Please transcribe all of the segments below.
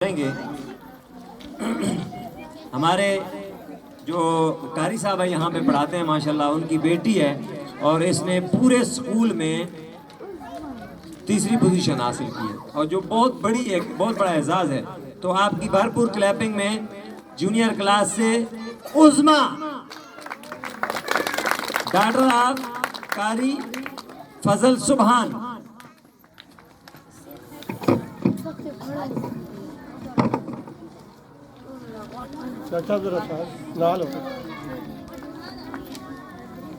करेंगे। हमारे जो कारी साहब है यहाँ पे पढ़ाते हैं माशाल्लाह, उनकी बेटी है और इसने पूरे स्कूल में तीसरी पोजीशन हासिल की है और जो बहुत बड़ा एजाज़ है। तो आपकी भरपूर क्लैपिंग में जूनियर क्लास से उज़मा डॉक्टर ऑफ कारी फजल सुबहान।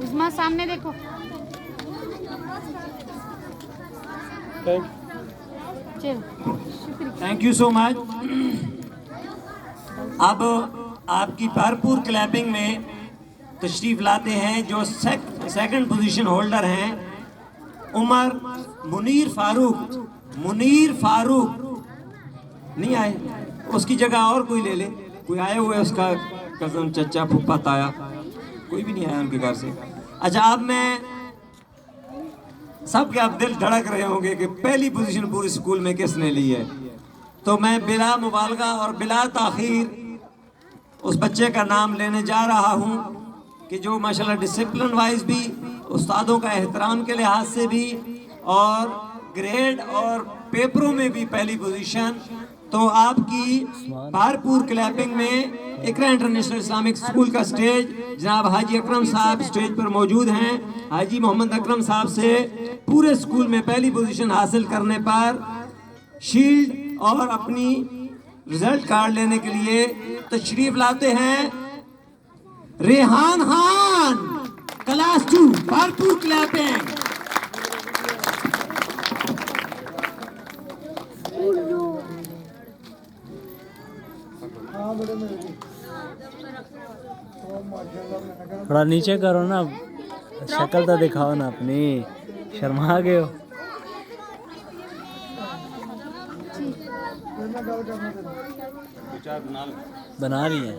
उस्मा सामने देखो। Thank you so much. अब आपकी भरपूर क्लैपिंग में तशरीफ लाते हैं जो सेकंड पोजीशन होल्डर हैं उमर मुनीर फारूक नहीं आए, उसकी जगह और कोई ले ले। कोई आए हुए उसका कजन चचा फूफा ताया, कोई भी नहीं आया उनके घर से। अच्छा, अब मैं सबके अब दिल धड़क रहे होंगे कि पहली पोजीशन पूरे स्कूल में किसने ली है। तो मैं बिला मुबालगा और बिला ताखीर उस बच्चे का नाम लेने जा रहा हूं कि जो माशाल्लाह डिसिप्लिन वाइज भी, उस्तादों का एहतराम के लिहाज से भी और ग्रेड और पेपरों में भी पहली पोजीशन। तो आपकी भरपूर क्लैपिंग में इकरा इंटरनेशनल इस्लामिक स्कूल का स्टेज जनाब हाजी अकरम साहब स्टेज पर मौजूद हैं। हाजी मोहम्मद अकरम साहब से पूरे स्कूल में पहली पोजीशन हासिल करने पर शील्ड और अपनी रिजल्ट कार्ड लेने के लिए तशरीफ लाते हैं रेहान खान क्लास 2। भरपूर क्लैपिंग। थोड़ा नीचे करो ना, शक्ल तो दिखाओ ना अपनी, शर्मा गए हो। बना रही है।